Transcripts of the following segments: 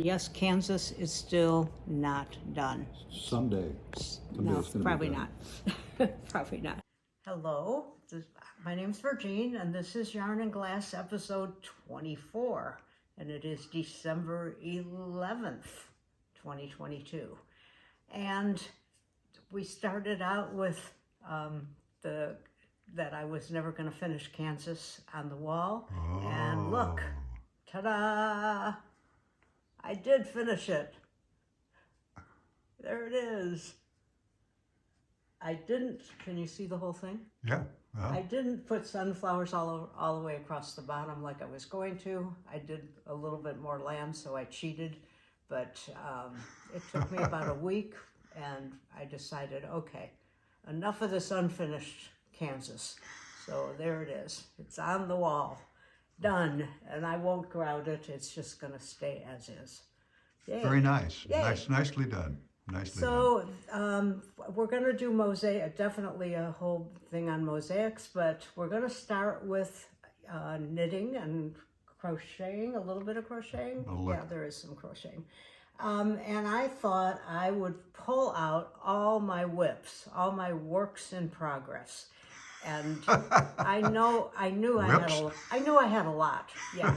yes, Kansas is still not done. Someday No, it's gonna probably be done. not. Probably not. Hello, my name's Virgene, and this is Yarn and Glass episode 24, and it is December 11th, 2022. And we started out with that I was never going to finish Kansas on the wall, and look, ta-da! I did finish it. There it is. I didn't, can you see the whole thing? Yeah. I didn't put sunflowers all the way across the bottom like I was going to. I did a little bit more land, so I cheated. But it took me about a week, and I decided, okay, enough of this unfinished Kansas. So there it is. It's on the wall. Done. And I won't grout it. It's just going to stay as is. Yay. Very nice. Yay. Nicely done. Nicely So we're going to do mosaic, definitely a whole thing on mosaics, but we're going to start with knitting and crocheting, a little bit of crocheting. Yeah, there is some crocheting. And I thought I would pull out all my whips, all my works in progress. And I knew I had a lot. Yeah,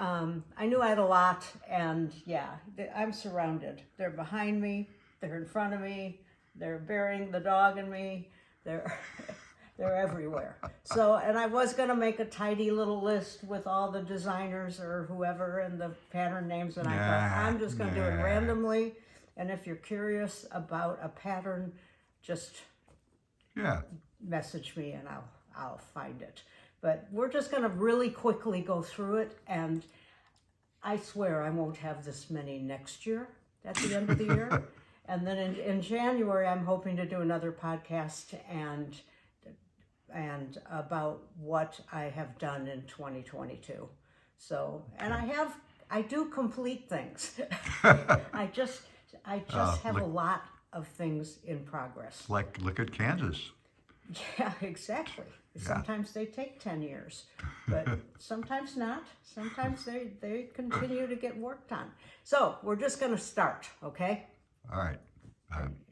I knew I had a lot, and yeah, I'm surrounded. They're behind me, they're in front of me, they're burying the dog and me, they're everywhere. So, and I was gonna make a tidy little list with all the designers or whoever and the pattern names, and I thought, I'm just gonna do it randomly, and if you're curious about a pattern, just message me and I'll find it. But we're just going to really quickly go through it, and I swear I won't have this many next year at the end of the year. And then in January, I'm hoping to do another podcast and about what I have done in 2022. So, and I do complete things. I just have a lot of things in progress. Like, look at Kansas. Yeah, exactly. Sometimes they take 10 years, but sometimes not. Sometimes they continue to get worked on. So we're just going to start, okay? All right.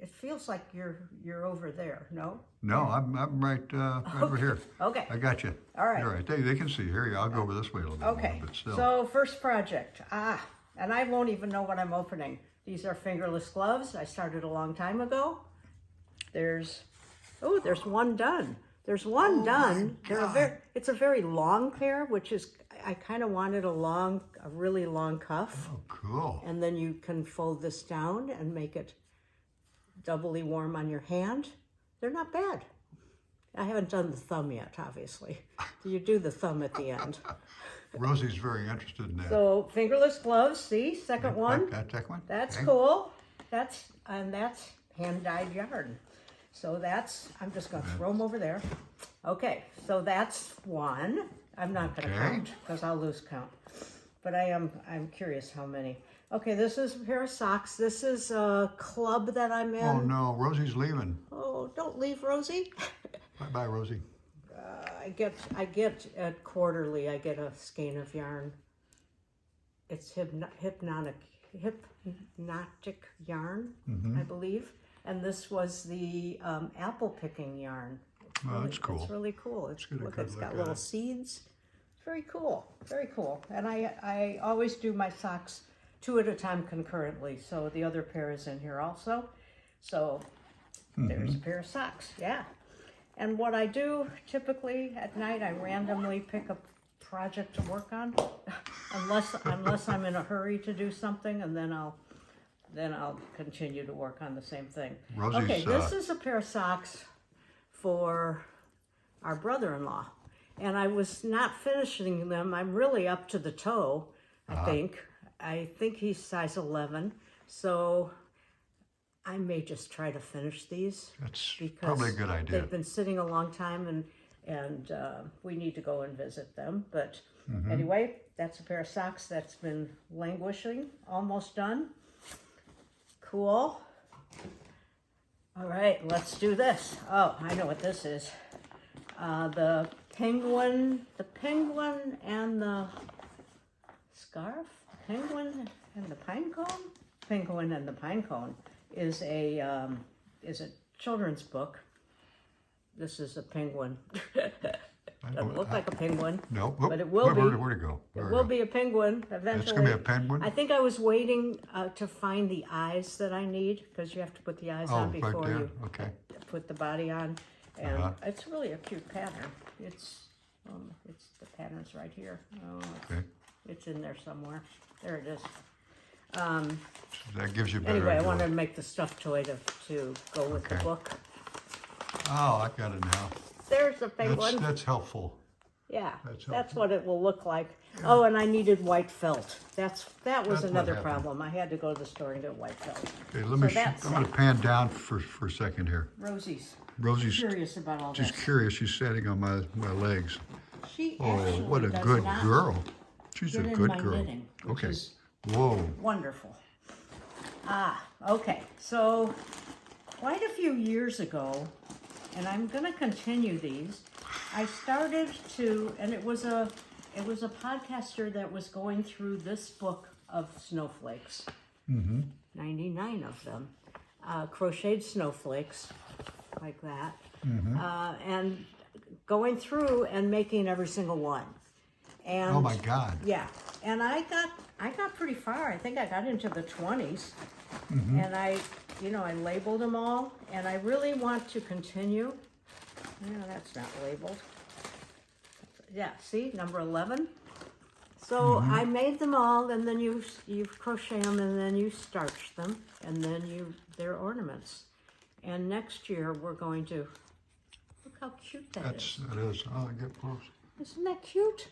It feels like you're over there, no? No, I'm right over here. Okay. I got you. All right. You're right. They can see here. I'll go over this way a little bit Okay. more, but still. So first project. And I won't even know what I'm opening. These are fingerless gloves. I started a long time ago. There's one done. There's one done. It's a very long pair, which is, I kind of wanted a really long cuff. Oh, cool. And then you can fold this down and make it doubly warm on your hand. They're not bad. I haven't done the thumb yet, obviously. You do the thumb at the end. Rosie's very interested in that. So fingerless gloves, see, second one. Take one. That's cool. That's hand-dyed yarn. So I'm just going to throw them over there. Okay, so that's one. I'm not going to count because I'll lose count. But I'm curious how many. Okay, this is a pair of socks. This is a club that I'm in. Oh no, Rosie's leaving. Oh, don't leave, Rosie. Bye-bye, Rosie. I get quarterly, I get a skein of yarn. It's hypnotic yarn, I believe. And this was the apple picking yarn. That's cool. It's really cool. It's good got little seeds. It's very cool. Very cool. And I always do my socks 2 at a time concurrently. So the other pair is in here also. So there's a pair of socks. Yeah. And what I do typically at night, I randomly pick a project to work on, unless I'm in a hurry to do something, and then I'll continue to work on the same thing. Rosie's, okay, this is a pair of socks for our brother-in-law. And I was not finishing them. I'm really up to the toe, I think. I think he's size 11. So I may just try to finish these. That's because probably a good idea. They've been sitting a long time, and we need to go and visit them. But anyway, that's a pair of socks that's been languishing, almost done. Cool. All right, let's do this. Oh, I know what this is. The penguin and the scarf. Penguin and the Pine Cone? Penguin and the Pine Cone is a children's book. This is a penguin. Doesn't look like a penguin. No, but it will be. Where'd it go? It will be a penguin eventually. It's going to be a penguin? I think I was waiting to find the eyes that I need, because you have to put the eyes on before right there. you Okay. put the body on. And it's really a cute pattern. It's the pattern's right here. Oh, it's in there somewhere. There it is. That gives you a better Anyway, I idea. wanted to make the stuffed toy to go with the book. Oh, I got it now. There's a penguin. That's helpful. Yeah, That's that's what it will look like. Yeah. Oh, and I needed white felt. That was That's another what problem. I had to go to the store and get white felt. Okay, let me. I'm going to pan down for a second here. Rosie's curious about all this. She's curious. She's sitting on my legs. She what a good girl. She's a good girl. Knitting, okay. Is whoa. Wonderful. Okay. So quite a few years ago, and I'm going to continue these. I started to, and it was a podcaster that was going through this book of snowflakes. 99 of them, crocheted snowflakes, like that, and going through and making every single one. And oh my God! Yeah, and I got pretty far. I think I got into the 20s, and I labeled them all, and I really want to continue. No, that's not labeled. Yeah, see, number 11. So I made them all, and then you crochet them, and then you starch them, and then they're ornaments. And next year we're going to look how cute that is. That is. Oh, get close. Isn't that cute?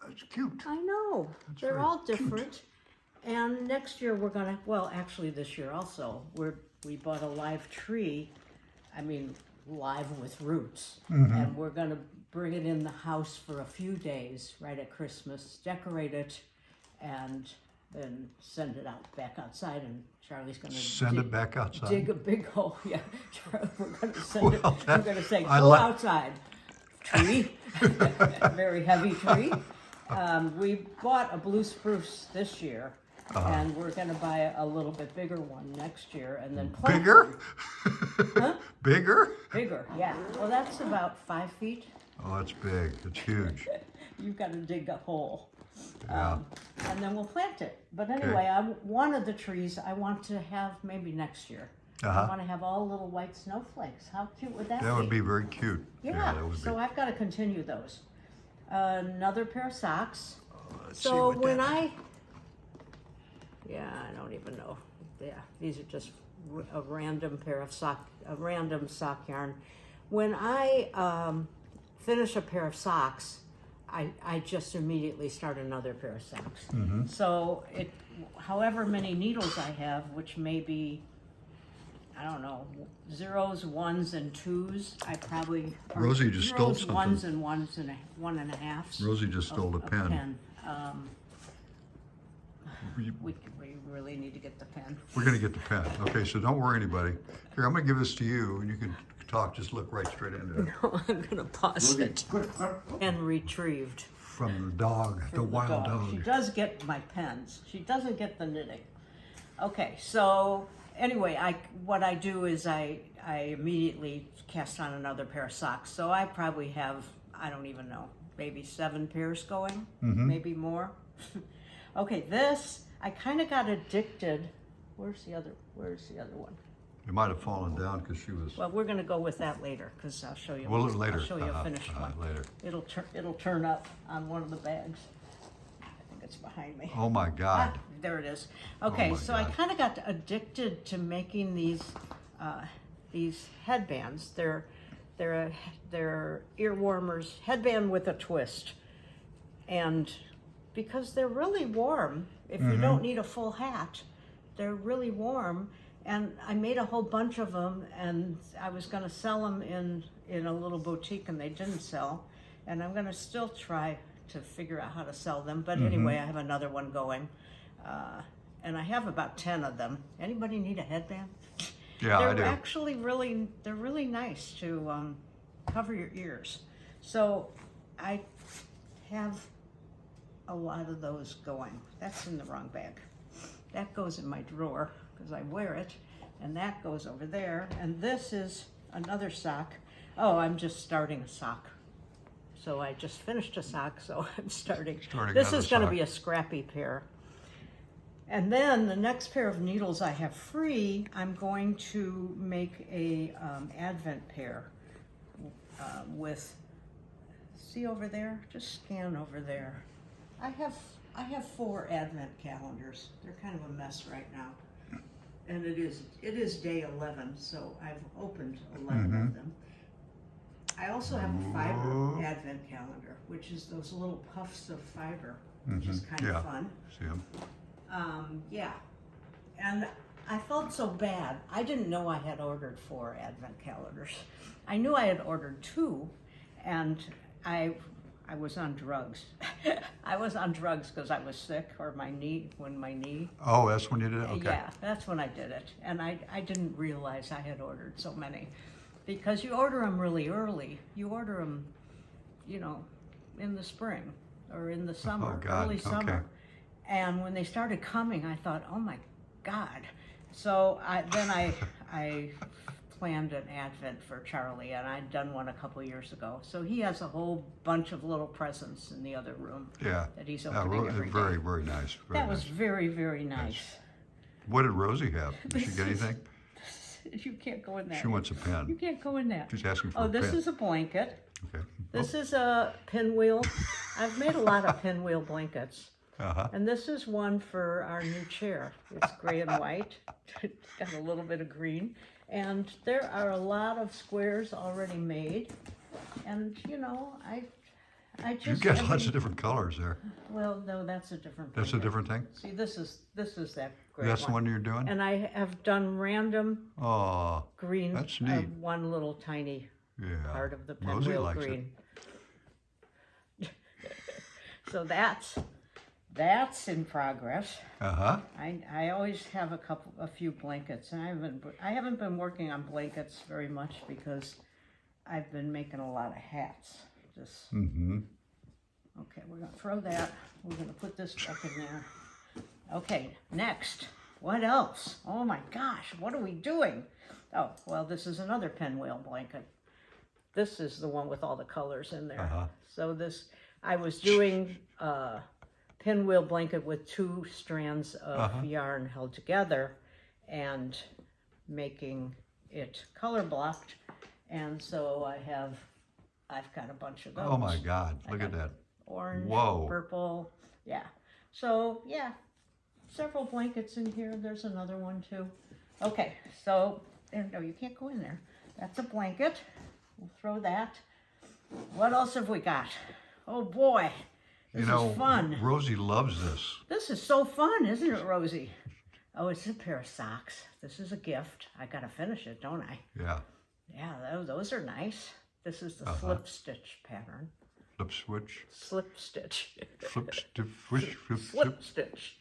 That's cute. I know. They're all different. Cute. And next year we're gonna. Well, actually, this year also we bought a live tree. I mean, live with roots, and we're gonna bring it in the house for a few days right at Christmas, decorate it, and then send it out back outside. And Charlie's gonna send it back outside. Dig a big hole. Yeah, we're gonna send it. We're gonna say go outside. Tree, very heavy tree. We bought a blue spruce this year. And we're going to buy a little bit bigger one next year, and then plant bigger. Huh? Bigger. Bigger, yeah. Well, that's about 5 feet. Oh, it's big. It's huge. You've got to dig a hole, Yeah. and then we'll plant it. But anyway, one of the trees I want to have maybe next year. I want to have all little white snowflakes. How cute would that be? That would be very cute. Yeah. That would So be. I've got to continue those. Another pair of socks. Let's see So what when that- Yeah, I don't even know. Yeah, these are just a random sock yarn. When I finish a pair of socks, I just immediately start another pair of socks. So however many needles I have, which may be, I don't know, 0s, 1s, and 2s, I probably Rosie just stole something. 1s and 1.5s. Rosie just stole a pen. We really need to get the pen. We're going to get the pen. Okay, so don't worry, anybody. Here, I'm going to give this to you, and you can talk. Just look right straight into it. No, I'm going to pause it. And retrieved. From the dog, the wild dog. She does get my pens. She doesn't get the knitting. Okay, so anyway, what I do is I immediately cast on another pair of socks. So I probably have, I don't even know, maybe 7 pairs going, maybe more. Okay, this, I kind of got addicted. Where's the other one? It might have fallen down because she was. Well, we're going to go with that later because I'll show you. Well, later. I'll show you a finished one. Later. It'll turn up on one of the bags. I think it's behind me. Oh my God. There it is. Okay, my so I God. kind of got addicted to making these headbands. They're ear warmers, headband with a twist, and because they're really warm, if you don't need a full hat, they're really warm. And I made a whole bunch of them, and I was going to sell them in a little boutique, and they didn't sell. And I'm going to still try to figure out how to sell them. But anyway, I have another one going. And I have about 10 of them. Anybody need a headband? Yeah, I do. They're actually they're really nice to cover your ears. So I have a lot of those going. That's in the wrong bag. That goes in my drawer because I wear it, and that goes over there. And this is another sock. Oh, I'm just starting a sock. So I just finished a sock, so I'm starting. This is going to be a scrappy pair. And then the next pair of needles I have free, I'm going to make a Advent pair with, see over there? Just scan over there. I have 4 Advent calendars. They're kind of a mess right now. And it is day 11, so I've opened 11 of them. I also have a fiber Advent calendar, which is those little puffs of fiber, which is kind of fun. See 'em. Yeah, and I felt so bad. I didn't know I had ordered 4 Advent calendars. I knew I had ordered 2, and I was on drugs. I was on drugs because I was sick, or my knee. Oh, that's when you did it? Okay. Yeah, that's when I did it, and I didn't realize I had ordered so many, because you order them really early. You order them, you know, in the spring or in the summer, early summer. Okay. And when they started coming, I thought, oh my God. So I planned an Advent for Charlie, and I'd done one a couple years ago. So he has a whole bunch of little presents in the other room that he's opening every day. Very, very nice. That was very, very nice. What did Rosie have? Did she get anything? You can't go in there. She wants a pen. You can't go in there. She's asking for a pen. Oh, this is a blanket. Okay. This is a pinwheel. I've made a lot of pinwheel blankets. Uh-huh. And this is one for our new chair. It's gray and white. It's got a little bit of green. And there are a lot of squares already made. And, you know, I just... You get lots of different colors there. Well, no, that's a different thing. That's a different thing? See, this is that gray That's the one you're doing? And I have done random green. That's neat. One little tiny part of the Rosie pinwheel likes green. So that's in progress. Uh-huh. I always have a few blankets, and I haven't been working on blankets very much because I've been making a lot of hats. Just okay. We're gonna throw that. We're gonna put this back in there. Okay. Next. What else? Oh my gosh! What are we doing? Oh well, this is another pinwheel blanket. This is the one with all the colors in there. So I was doing pinwheel blanket with 2 strands of yarn held together and making it color blocked. And so I've got a bunch of those. Oh my God, look at that. Orange, Whoa. purple, yeah. So yeah, several blankets in here. There's another one too. Okay, so no, you can't go in there. That's a blanket. We'll throw that. What else have we got? Oh boy. This is fun. Rosie loves this. This is so fun, isn't it, Rosie? Oh, it's a pair of socks. This is a gift. I gotta finish it, don't I? Yeah. Yeah, those are nice. This is the slip stitch pattern. Slip switch. Slip stitch. Slip stitch. Slip stitch.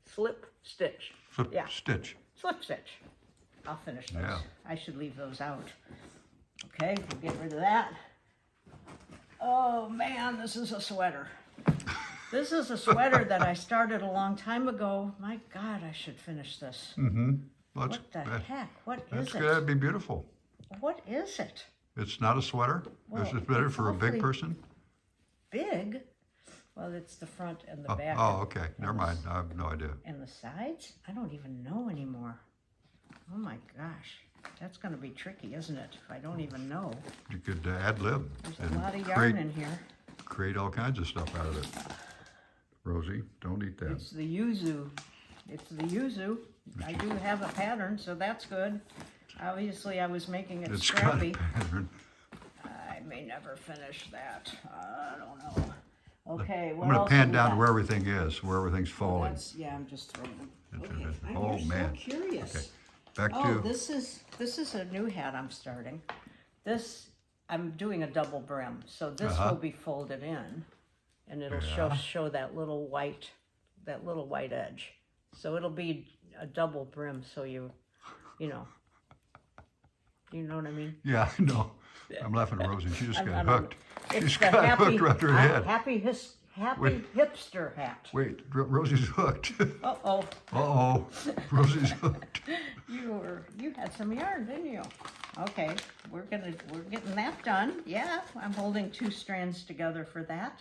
Slip stitch. Slip stitch. Slip stitch. I'll finish those. Yeah. I should leave those out. Okay, we'll get rid of that. Oh man, this is a sweater. This is a sweater that I started a long time ago. My God, I should finish this. What the heck? What is it? That's going to be beautiful. What is it? It's not a sweater? Well, this is better for a big person? Big? Well, it's the front and the back. Oh, okay. Never mind. I have no idea. And the sides? I don't even know anymore. Oh my gosh. That's going to be tricky, isn't it? If I don't even know. You could ad lib. There's a lot of yarn in here. Create all kinds of stuff out of it. Rosie, don't eat that. It's the yuzu. It's the yuzu. I do have a pattern, so that's good. Obviously, I was making it scrappy. Got a pattern. I may never finish that. I don't know. Okay, what I'm going else to pan have we down got? to where everything is, where everything's falling. Yeah, I'm just throwing them. Okay, Oh, I'm man. so curious. Okay. Back Oh, to... this is a new hat I'm starting. I'm doing a double brim, so this will be folded in, and it'll show that little white edge. So it'll be a double brim, so you know what I mean? Yeah, I know. I'm laughing at Rosie. She just got hooked. It's She's the got hooked around her head. happy Wait. hipster hat. Wait, Rosie's hooked. Uh-oh. Uh-oh, Rosie's hooked. You had some yarn, didn't you? Okay, we're getting that done. Yeah, I'm holding 2 strands together for that.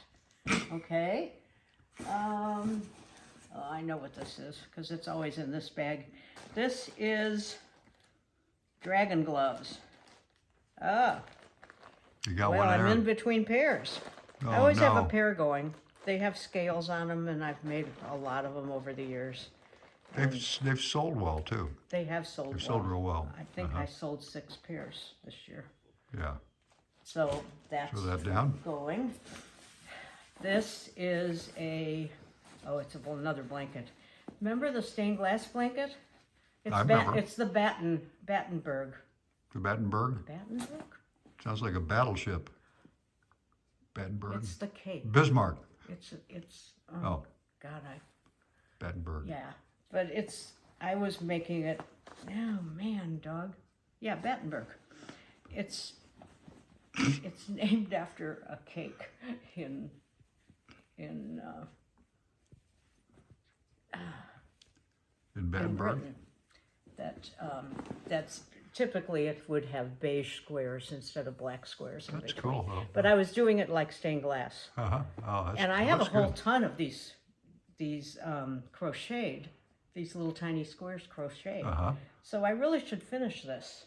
Okay. Oh, I know what this is because it's always in this bag. This is dragon gloves. Oh, You got well, one I'm there? in between pairs. I Oh, always have a no. pair going. They have scales on them, and I've made a lot of them over the years. They've sold well too. They have sold They've sold real well. I think I sold 6 pairs this year. Yeah. So that's Throw that down. going. This is it's another blanket. Remember the stained glass blanket? It's I remember. It's the Battenberg. The Battenberg? Battenberg? Sounds like a battleship. Battenberg. It's the cape. Bismarck. It's Oh, God, Battenberg. yeah. But I was making it, oh man, dog. Yeah, Battenberg. It's named after a cake in Battenberg? Britain. That's typically it would have beige squares instead of black squares in That's between. cool, though. But I was doing it like stained glass. Uh-huh. Oh, that's, And I have a that's whole good. ton of these crocheted, these little tiny squares crocheted. Uh-huh. So I really should finish this.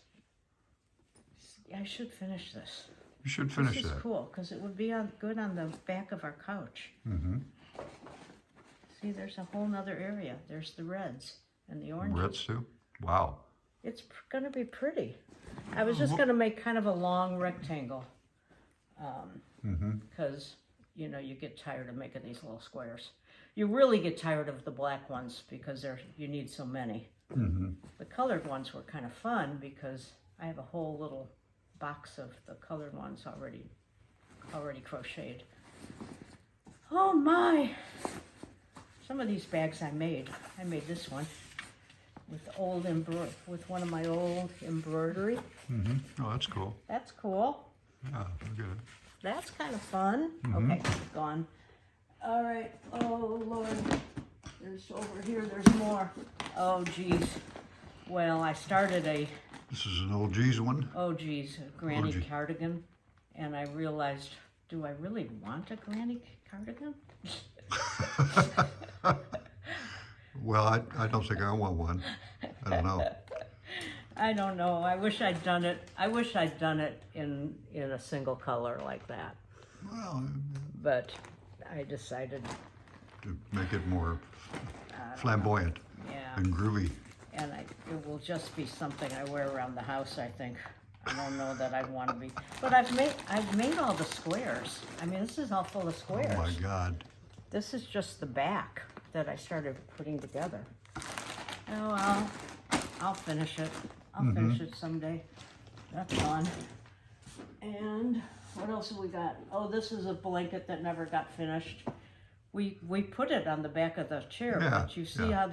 I should finish this. You should finish This is that. cool because it would be good on the back of our couch. Mm-hmm. See, there's a whole nother area. There's the reds and the oranges. Reds too? Wow. It's going to be pretty. I was just going to make kind of a long rectangle because, you get tired of making these little squares. You really get tired of the black ones because you need so many. Mm-hmm. The colored ones were kind of fun because I have a whole little box of the colored ones already crocheted. Oh my! Some of these bags I made this one with one of my old embroidery. Mm-hmm. Oh, that's cool. That's cool. Yeah, look at it. That's kind of fun. Okay, gone. All right. Oh Lord, there's over here. There's more. Oh geez. Well, I started This is an old G's one. a granny gee. cardigan, and I realized, do I really want a granny cardigan? Well, I don't think I want one. I don't know. I don't know. I wish I'd done it. I wish I'd done it in a single color like that. Well, But I decided, to make it more flamboyant yeah, and groovy. and it will just be something I wear around the house, I think. I don't know that I want to be, but I've made all the squares. I mean, this is all full of squares. Oh my God. This is just the back that I started putting together. Oh, well, I'll finish it. I'll finish it someday. That's fun. And what else have we got? Oh, this is a blanket that never got finished. We put it on the back of the chair, Yeah, but you see yeah. how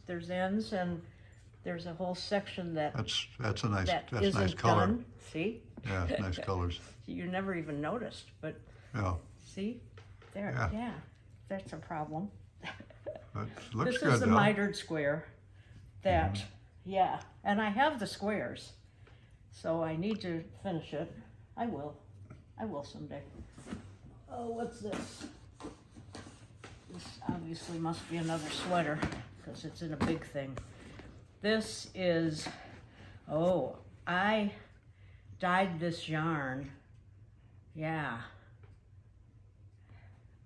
there's ends, and there's a whole section That's a nice. that That's isn't nice color. done. See? Yeah, nice colors. You never even noticed, but Yeah, see? There, Yeah. yeah. That's a problem. that looks This good is the though. mitered square that, yeah, and I have the squares, so I need to finish it. I will someday. Oh, what's this? This obviously must be another sweater because it's in a big thing. This is, I dyed this yarn. Yeah.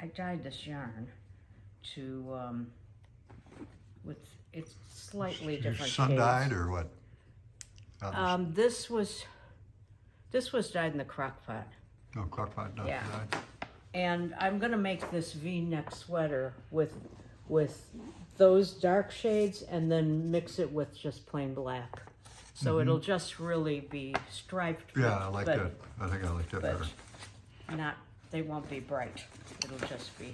I dyed this yarn to, with it's slightly Your different son shades. died or what? This was dyed in the crock pot. No, crockpot died. Yeah. And I'm gonna make this V-neck sweater with those dark shades and then mix it with just plain black. So it'll just really be striped. Yeah, I like but, that. I think I like that But better. they won't be bright. It'll just be,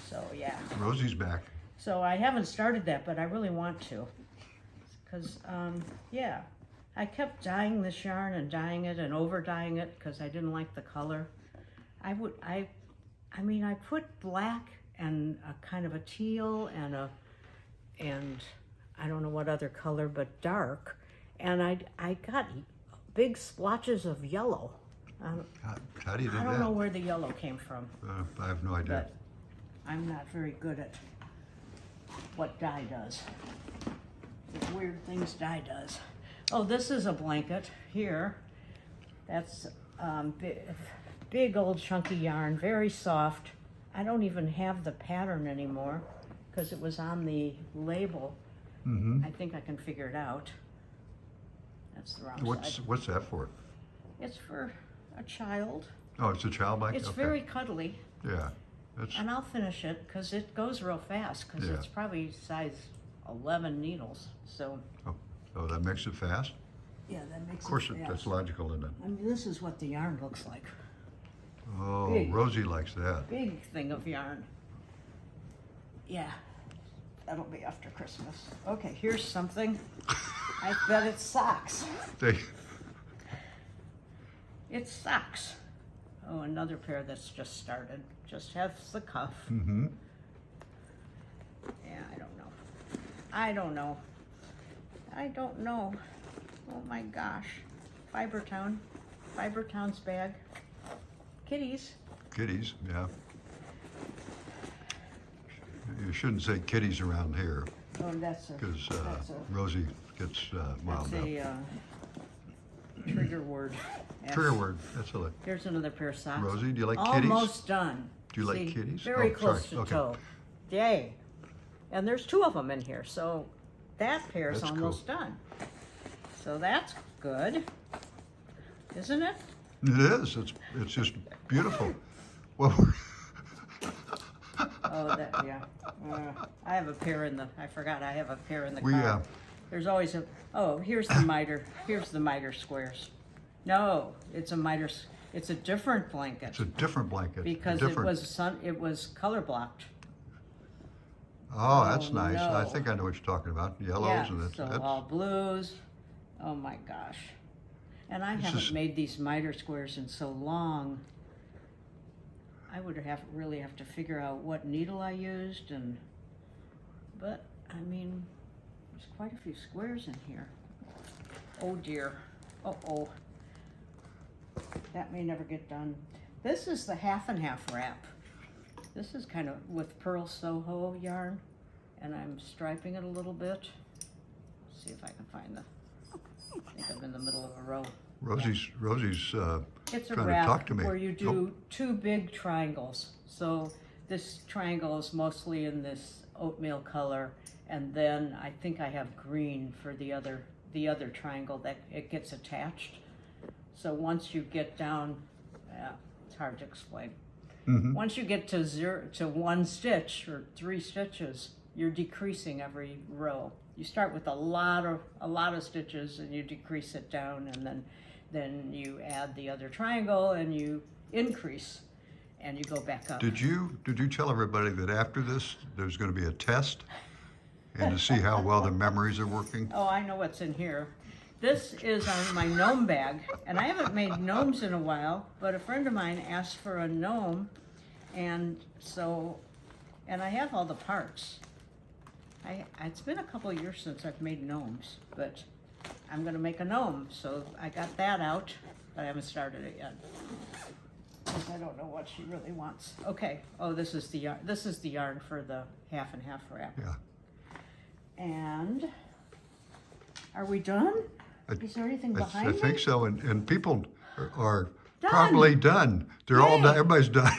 so yeah. Rosie's back. So I haven't started that, but I really want to. Because, yeah, I kept dyeing this yarn and dyeing it and over dyeing it because I didn't like the color. I I mean, I put black and a kind of a teal and I don't know what other color, but dark. And I got big splotches of yellow. How do you do that? I don't know where the yellow came from. I have no idea. But I'm not very good at what dye does. The weird things dye does. Oh, this is a blanket here. That's big old chunky yarn, very soft. I don't even have the pattern anymore because it was on the label. Mm-hmm. I think I can figure it out. That's the wrong side. What's that for? It's for a child. Oh, it's a child blanket? It's Okay. very cuddly. Yeah. And I'll finish it because it goes real fast because Yeah. it's probably size 11 needles. So Oh, that makes it fast? yeah, that makes Of course, it fast. that's logical, isn't it? I mean, this is what the yarn looks like. Oh, Big. Rosie likes that. Big thing of yarn. Yeah, that'll be after Christmas. Okay, here's something. I bet it's socks. They, It's socks. Oh, another pair that's just started. Just has the cuff. mm-hmm. Yeah, I don't know. I don't know. I don't know. Oh my gosh. Fibertown's bag. Kitties. Kitties, yeah. You shouldn't say kitties around here Oh, that's a, because that's a, Rosie gets wound that's up. a trigger word. Yes. Trigger word, that's a Here's another pair of socks. Rosie, do you like kitties? Almost done. Do you like See, kitties? Very Oh, close sorry. to toe. Yay. And there's 2 of them in here, so that pair's That's almost done. So that's good, isn't it? It is. It's just beautiful. Well, Oh, that, yeah. I have a pair in the, I forgot I have a pair in the we car. There's always a, oh, here's the miter squares. No, it's a different blanket. it's a different blanket. Because different. it was color blocked. Oh, that's Oh, nice. I no. think I know what you're talking about. Yellows Yeah, and so that's all blues. Oh my gosh. And I This haven't is- made these miter squares in so long. I would really have to figure out what needle I used but I mean, there's quite a few squares in here. Oh dear. Uh-oh. That may never get done. This is the half and half wrap. This is kind of with Pearl Soho yarn, and I'm striping it a little bit. Let's see if I can find I think I'm in the middle of a row. Rosie's It's a trying to wrap talk to me. where you do 2 big triangles. So this triangle is mostly in this oatmeal color, and then I think I have green for the other triangle that it gets attached. So once you get down, it's hard to explain. Mm-hmm. Once you get to 1 stitch or 3 stitches, you're decreasing every row. You start with a lot of stitches and you decrease it down, and then you add the other triangle and you increase and you go back up. Did you tell everybody that after this there's going to be a test and to see how well their memories are working? Oh, I know what's in here. This is my gnome bag, and I haven't made gnomes in a while, but a friend of mine asked for a gnome, and I have all the parts. It's been a couple of years since I've made gnomes, but I'm gonna make a gnome, so I got that out, but I haven't started it yet. Because I don't know what she really wants. Okay, oh, this is the yarn for the half and half wrap. Yeah. And are we done? Is there anything behind I me? think so, and people are Done. probably done. They're all Yay. done. Everybody's done.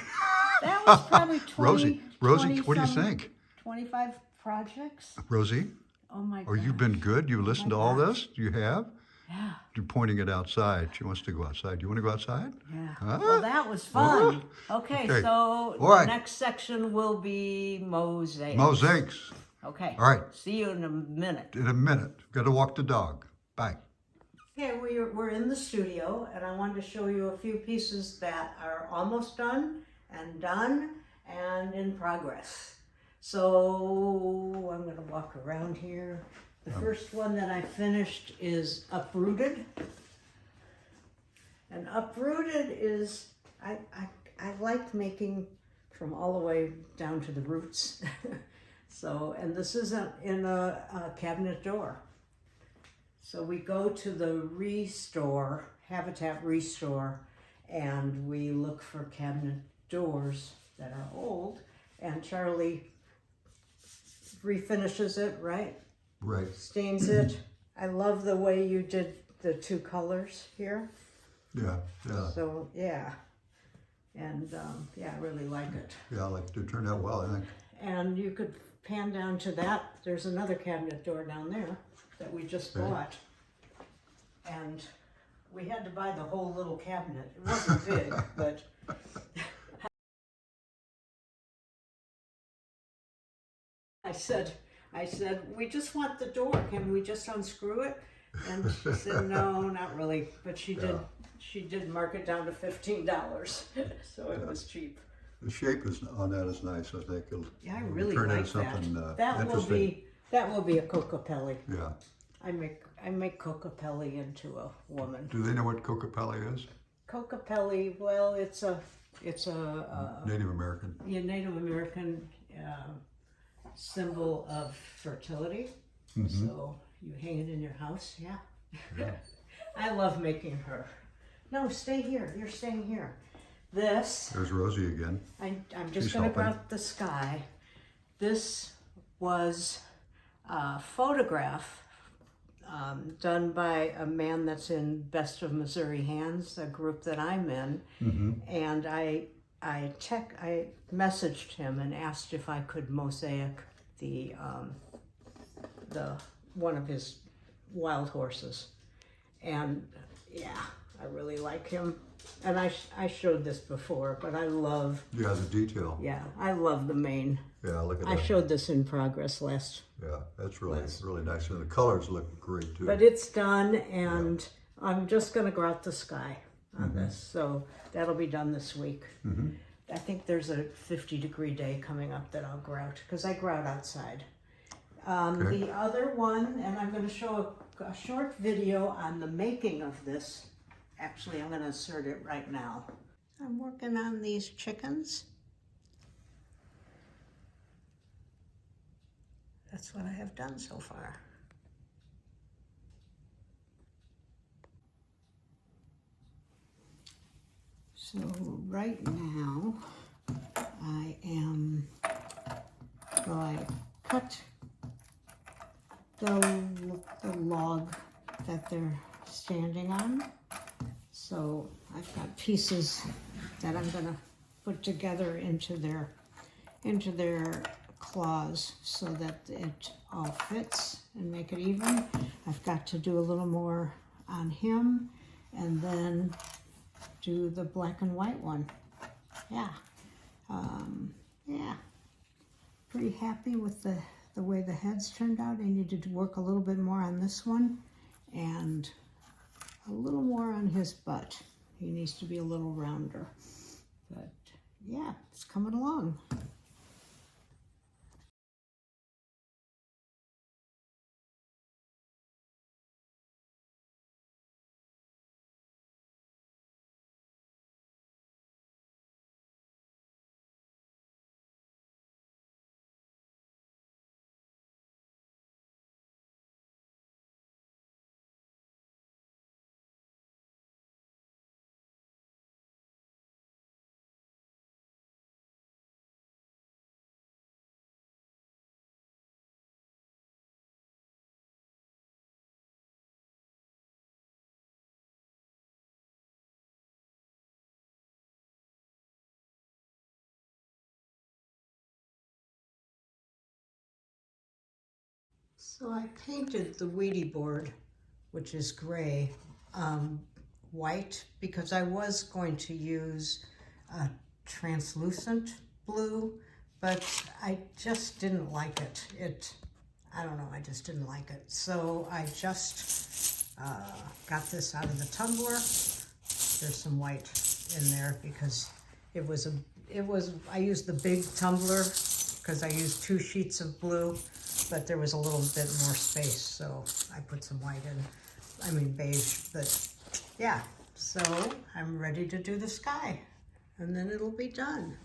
That was probably 20, Rosie, 20 what do you some- think? 25 projects. Rosie, Oh my oh, god. you've been good. You listened to all gosh. this. You have. Yeah, You're pointing it outside. She wants to go outside. Do you want to go outside? yeah. Huh? Well, that was fun. Okay, Okay. so All the right. next section will be mosaics. Mosaics. Okay. All right. See you in a minute. In a minute. Got to walk the dog. Bye. Okay, we're in the studio, and I wanted to show you a few pieces that are almost done and in progress. So I'm going to walk around here. The first one that I finished is Uprooted. And Uprooted is, I like making from all the way down to the roots. So, and this is in a cabinet door. So we go to the Restore, Habitat Restore, and we look for cabinet doors that are old, and Charlie refinishes it, right? Right. Stains it. I love the way you did the two colors here. Yeah, yeah. So, yeah. And, yeah, I really like it. Yeah, like it turned out well, I think. And you could pan down to that. There's another cabinet door down there that we just bought. And we had to buy the whole little cabinet. It wasn't big, but I said, we just want the door. Can we just unscrew it? And she said, no, not really. But she did mark it down to $15. So it was cheap. The shape on that is nice, I think. Yeah, I really turn like into something that. interesting. That will be a Cocapelli. Yeah. I make Cocapelli into a woman. Do they know what Cocapelli is? Cocapelli, well, it's a Native American. Yeah, Native American symbol of fertility. Mm-hmm. So you hang it in your house, yeah. Yeah. I love making her. No, stay here. You're staying here. This. There's Rosie again. I'm just going to go out the sky. This was a photograph done by a man that's in Best of Missouri Hands, a group that I'm in. Mm-hmm. And I messaged him and asked if I could mosaic the one of his wild horses. And yeah, I really like him. And I showed this before, but I love... Yeah, the detail. Yeah, I love the mane. Yeah, look at that. I showed this in progress last... Yeah, that's really nice. And the colors look great, too. But it's done, and I'm just going to go out the sky on this. So that'll be done this week. Mm-hmm. I think there's a 50-degree day coming up that I'll grout, because I grout outside. Okay. The other one, and I'm going to show a short video on the making of this. Actually, I'm going to insert it right now. I'm working on these chickens. That's what I have done so far. So right now, I cut the log that they're standing on. So I've got pieces that I'm going to put together into their claws so that it all fits and make it even. I've got to do a little more on him and then do the black and white one. Yeah. Yeah. Pretty happy with the way the heads turned out. I needed to work a little bit more on this one and a little more on his butt. He needs to be a little rounder. But yeah, it's coming along. So I painted the Ouija board, which is gray, white, because I was going to use a translucent blue, but I just didn't like it. I don't know, I just didn't like it. So I just got this out of the tumbler. There's some white in there because I used the big tumbler because I used 2 sheets of blue. But there was a little bit more space, so I put some white in. I mean beige, but yeah. So I'm ready to do the sky, and then it'll be done.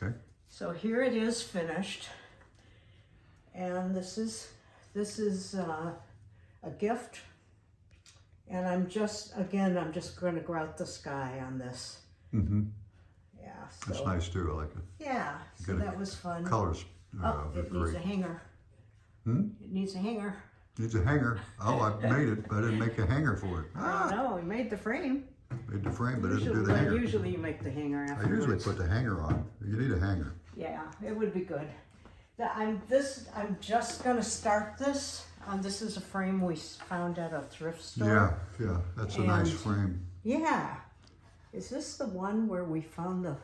Okay. So here it is finished. And this is a gift. And I'm just going to grout the sky on this. Mm-hmm. Yeah. That's So, nice too. I like it. yeah. So Good. that was fun. Colors. Oh, They're it needs great. a hanger. Hmm? It needs a hanger. Needs a hanger. Oh, I made it, but I didn't make a hanger for it. I know, we made the frame. Made the frame, but didn't do the Usually, hanger. usually you make the hanger I afterwards. usually put the hanger on. You need a hanger. Yeah, it would be good. I'm just gonna start this. This is a frame we found at a thrift store. Yeah. That's a nice And- frame. Yeah. Is this the one where we found the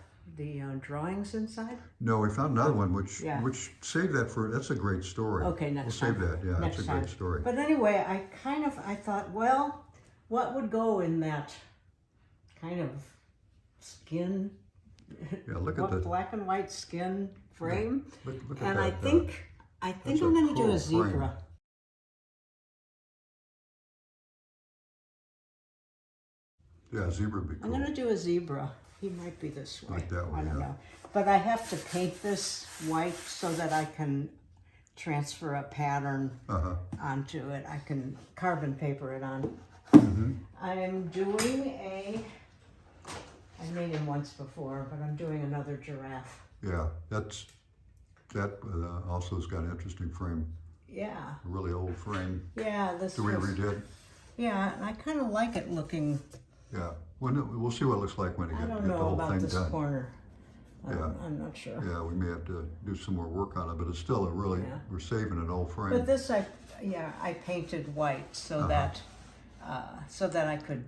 drawings inside? No, we found another one, which Yeah. save that for. That's a great story. Okay, next We'll time. save that. Yeah, Next that's a time. great story. But anyway, I thought, well, what would go in that kind of skin? Yeah, look at the. black and white skin frame. Look at And that. I think that's I'm a going to do cool a zebra. frame. Yeah, zebra would be I'm cool. going to do a zebra. He might be this way. Like that one, I don't yeah. know. But I have to paint this white so that I can transfer a pattern Uh-huh. onto it. I can carbon paper it on. Mm-hmm. I am doing I made him once before, but I'm doing another giraffe. Yeah, that also has got an interesting frame. Yeah. A really old frame Yeah, this that we was- redid. Yeah, and I kind of like it looking. Yeah, we'll see what it looks like when we I get don't the know whole about thing this done. corner. Yeah. I'm not sure. Yeah, we may have to do some more work on it, but it's still a really, Yeah. we're saving an old frame. But this, I painted white so that I could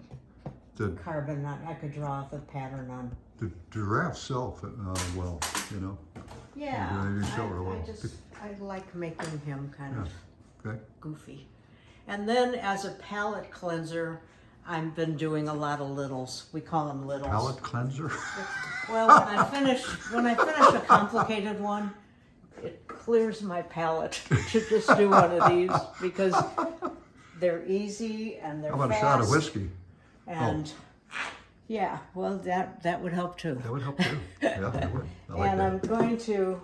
The, carbon on. I could draw the pattern on. the giraffe self, well, you know, Yeah, they do sell it well. I like making him kind of okay. goofy. And then as a palette cleanser, I've been doing a lot of littles. We call them littles. Palette cleanser? Well, when I finish a complicated one, it clears my palate to just do one of these because they're easy and they're How about fast. a shot of whiskey? And yeah, well, that would help too. That would help too. Yeah, that would. I like And I'm that. going to.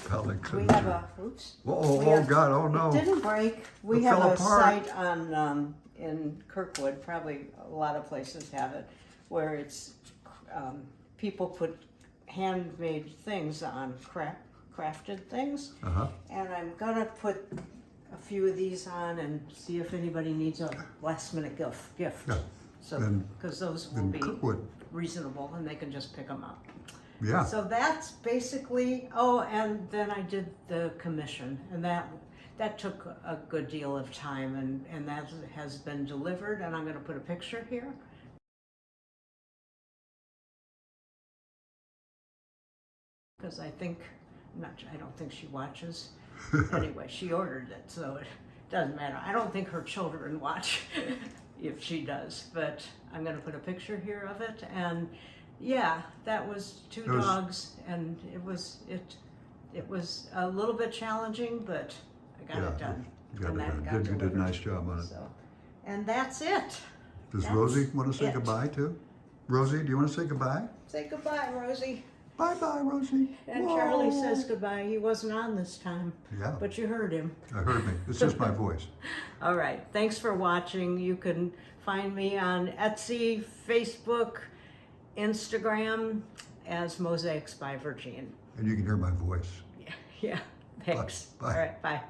Palette We have cleanser. oops. Oh, we oh have- God, oh no. It didn't break. We It have fell a apart. site on in Kirkwood. Probably a lot of places have it, where it's people put handmade things on crafted things, Uh-huh. and I'm gonna put a few of these on and see if anybody needs a last minute gift. Yeah. So And- because those will In be Kirkwood, reasonable and they can just pick them up. yeah. So that's basically, oh, and then I did the commission, and that took a good deal of time, and that has been delivered, and I'm gonna put a picture here. Because I don't think she watches. Anyway, she ordered it, so it doesn't matter. I don't think her children watch if she does, but I'm gonna put a picture here of it, and yeah, that was two It was- dogs, and it was a little bit challenging, but I got it done. You got And it that done. got You did a delivered. nice job on it. So, and that's it. Does That's Rosie want to say it. goodbye too? Rosie, do you want to say goodbye? Say goodbye, Rosie. Bye-bye, Rosie. And Whoa. Charlie says goodbye. He wasn't on this time, Yeah, but you heard him. I heard me. It's just my voice. All right. Thanks for watching. You can find me on Etsy, Facebook, Instagram as Mosaics by Virgene. And you can hear my voice. Yeah. Thanks. Bye. All right. Bye.